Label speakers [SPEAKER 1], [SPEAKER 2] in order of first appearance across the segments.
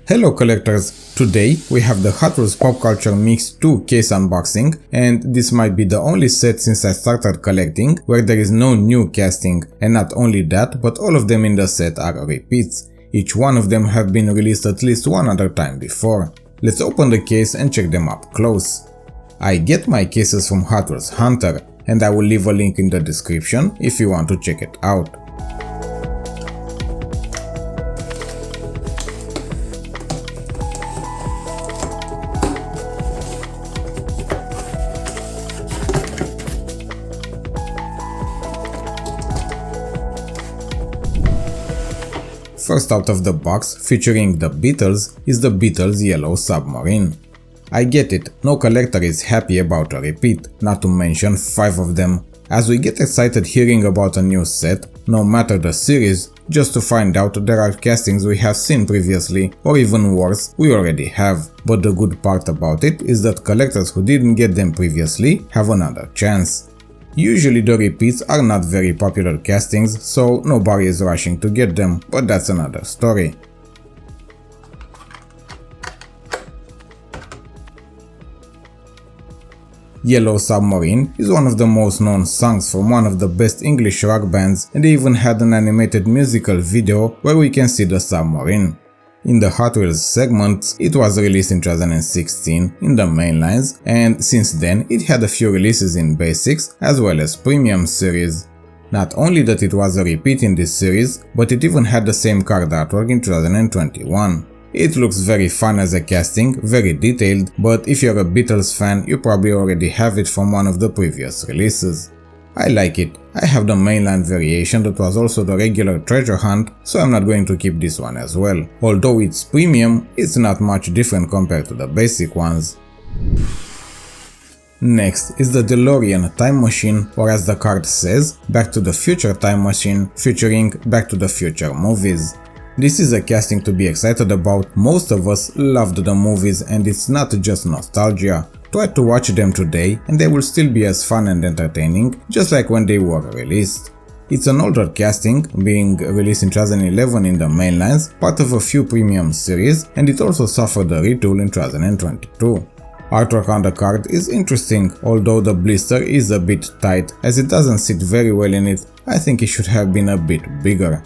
[SPEAKER 1] Hello collectors! Today we have the Hot Wheels Pop Culture Mix 2 case unboxing, and this might be the only set since I started collecting where there is no new casting, and not only that, but all of them in the set are repeats. Each one of them have been released at least one other time before. Let's open the case and check them up close. I get my cases from Hot Wheels Hunter, and I will leave a link in the description if you want to check it out. First out of the box, featuring the Beatles, is the Beatles Yellow Submarine. I get it, no collector is happy about a repeat, not to mention 5 of them. As we get excited hearing about a new set, no matter the series, just to find out there are castings we have seen previously, or even worse, we already have. But the good part about it is that collectors who didn't get them previously have another chance. Usually the repeats are not very popular castings, so nobody is rushing to get them, but that's another story. Yellow Submarine is one of the most known songs from one of the best English rock bands, and they even had an animated musical video where we can see the submarine. In the Hot Wheels segment, it was released in 2016 in the mainlines, and since then it had a few releases in basics as well as premium series. Not only that it was a repeat in this series, but it even had the same card artwork in 2021. It looks very fun as a casting, very detailed, but if you're a Beatles fan, you probably already have it from one of the previous releases. I like it. I have the mainline variation that was also the regular treasure hunt, so I'm not going to keep this one as well. Although it's premium, it's not much different compared to the basic ones. Next is the DeLorean Time Machine, or as the card says, Back to the Future Time Machine, featuring Back to the Future movies. This is a casting to be excited about. Most of us loved the movies, and it's not just nostalgia. Try to watch them today and they will still be as fun and entertaining, just like when they were released. It's an older casting, being released in 2011 in the mainlines, part of a few premium series, and it also suffered a retool in 2022. Artwork on the card is interesting, although the blister is a bit tight as it doesn't sit very well in it. I think it should have been a bit bigger.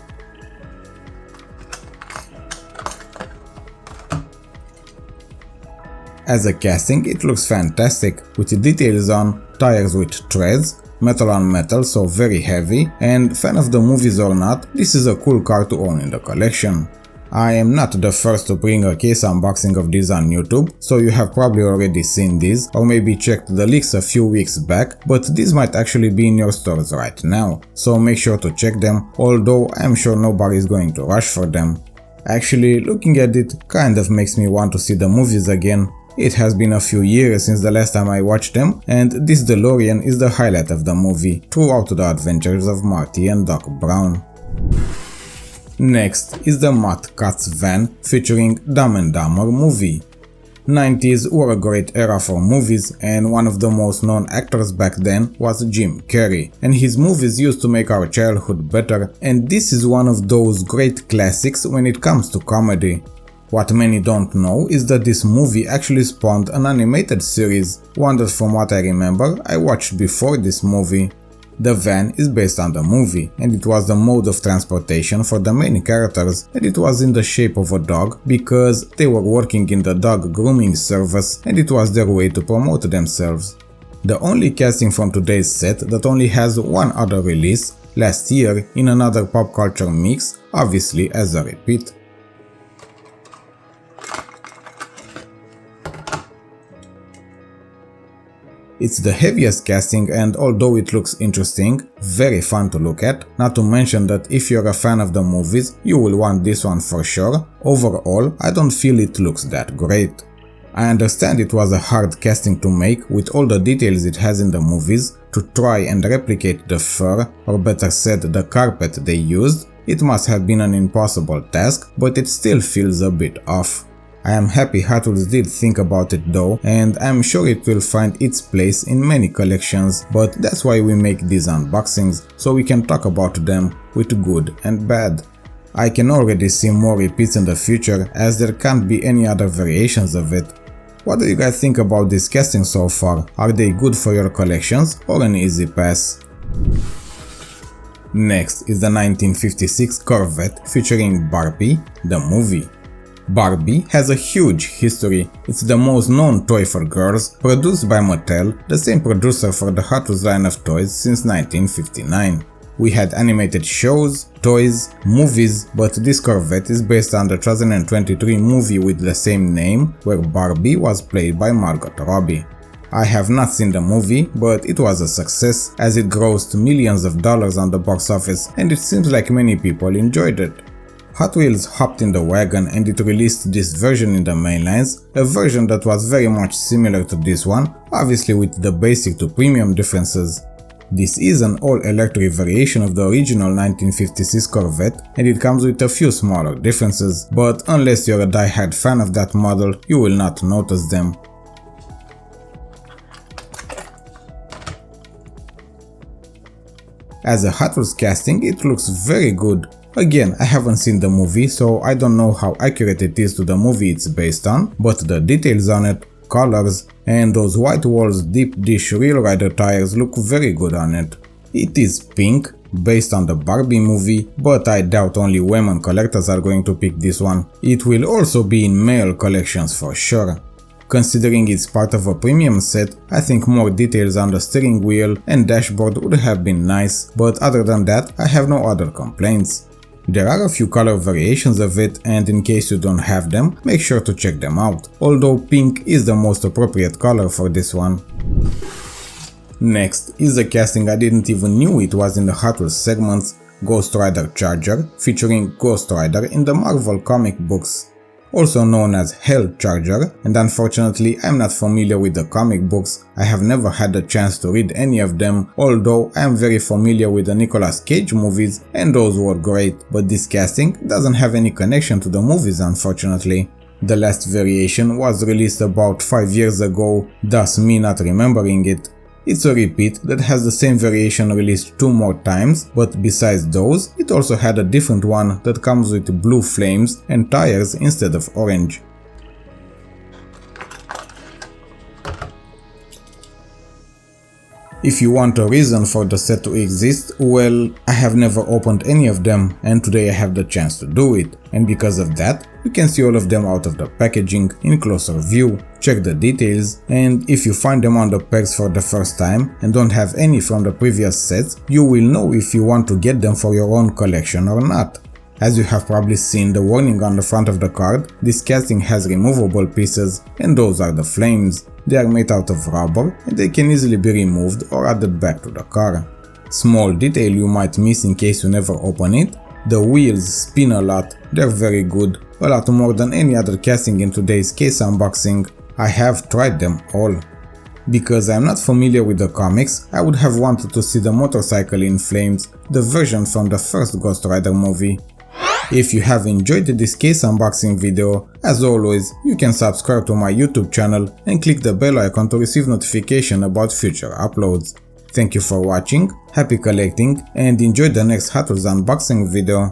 [SPEAKER 1] As a casting, it looks fantastic, with details on tires with treads, metal on metal, so very heavy, and fan of the movies or not, this is a cool car to own in the collection. I am not the first to bring a case unboxing of these on YouTube, so you have probably already seen these or maybe checked the leaks a few weeks back, but these might actually be in your stores right now, so make sure to check them, although I'm sure nobody is going to rush for them. Actually, looking at it kind of makes me want to see the movies again. It has been a few years since the last time I watched them, and this DeLorean is the highlight of the movie, throughout the adventures of Marty and Doc Brown. Next is the Mutt Cats van, featuring Dumb and Dumber movie. 90s were a great era for movies, and one of the most known actors back then was Jim Carrey, and his movies used to make our childhood better, and this is one of those great classics when it comes to comedy. What many don't know is that this movie actually spawned an animated series, one that from what I remember I watched before this movie. The van is based on the movie, and it was the mode of transportation for the main characters, and it was in the shape of a dog because they were working in the dog grooming service and it was their way to promote themselves. The only casting from today's set that only has one other release, last year in another pop culture mix, obviously as a repeat. It's the heaviest casting, and although it looks interesting, very fun to look at, not to mention that if you're a fan of the movies, you will want this one for sure. Overall, I don't feel it looks that great. I understand it was a hard casting to make with all the details it has in the movies. To try and replicate the fur, or better said the carpet they used, it must have been an impossible task, but it still feels a bit off. I am happy Hot Wheels did think about it though, and I'm sure it will find its place in many collections, but that's why we make these unboxings, so we can talk about them with good and bad. I can already see more repeats in the future as there can't be any other variations of it. What do you guys think about this casting so far? Are they good for your collections or an easy pass? Next is the 1956 Corvette featuring Barbie, the movie. Barbie has a huge history. It's the most known toy for girls, produced by Mattel, the same producer for the Hot Wheels line of toys since 1959. We had animated shows, toys, movies, but this Corvette is based on the 2023 movie with the same name, where Barbie was played by Margot Robbie. I have not seen the movie, but it was a success as it grossed millions of dollars on the box office and it seems like many people enjoyed it. Hot Wheels hopped in the wagon and it released this version in the mainlines, a version that was very much similar to this one, obviously with the basic to premium differences. This is an all-electric variation of the original 1956 Corvette and it comes with a few smaller differences, but unless you're a die-hard fan of that model, you will not notice them. As a Hot Wheels casting, it looks very good. Again, I haven't seen the movie, so I don't know how accurate it is to the movie it's based on, but the details on it, colors, and those white walls deep dish Real Rider tires look very good on it. It is pink, based on the Barbie movie, but I doubt only women collectors are going to pick this one. It will also be in male collections for sure. Considering it's part of a premium set, I think more details on the steering wheel and dashboard would have been nice, but other than that, I have no other complaints. There are a few color variations of it and in case you don't have them, make sure to check them out, although pink is the most appropriate color for this one. Next is a casting I didn't even knew it was in the Hot Wheels segments, Ghost Rider Charger, featuring Ghost Rider in the Marvel comic books. Also known as Hell Charger, and unfortunately I'm not familiar with the comic books, I have never had the chance to read any of them, although I am very familiar with the Nicolas Cage movies and those were great, but this casting doesn't have any connection to the movies unfortunately. The last variation was released about 5 years ago, thus me not remembering it. It's a repeat that has the same variation released 2 more times, but besides those, it also had a different one that comes with blue flames and tires instead of orange. If you want a reason for the set to exist, well, I have never opened any of them and today I have the chance to do it, and because of that, you can see all of them out of the packaging in closer view, check the details, and if you find them on the pegs for the first time and don't have any from the previous sets, you will know if you want to get them for your own collection or not. As you have probably seen the warning on the front of the card, this casting has removable pieces and those are the flames. They are made out of rubber and they can easily be removed or added back to the car. Small detail you might miss in case you never open it, the wheels spin a lot, they're very good, a lot more than any other casting in today's case unboxing. I have tried them all. Because I am not familiar with the comics, I would have wanted to see the motorcycle in flames, the version from the first Ghost Rider movie. If you have enjoyed this case unboxing video, as always, you can subscribe to my YouTube channel and click the bell icon to receive notification about future uploads. Thank you for watching, happy collecting, and enjoy the next Hot Wheels unboxing video.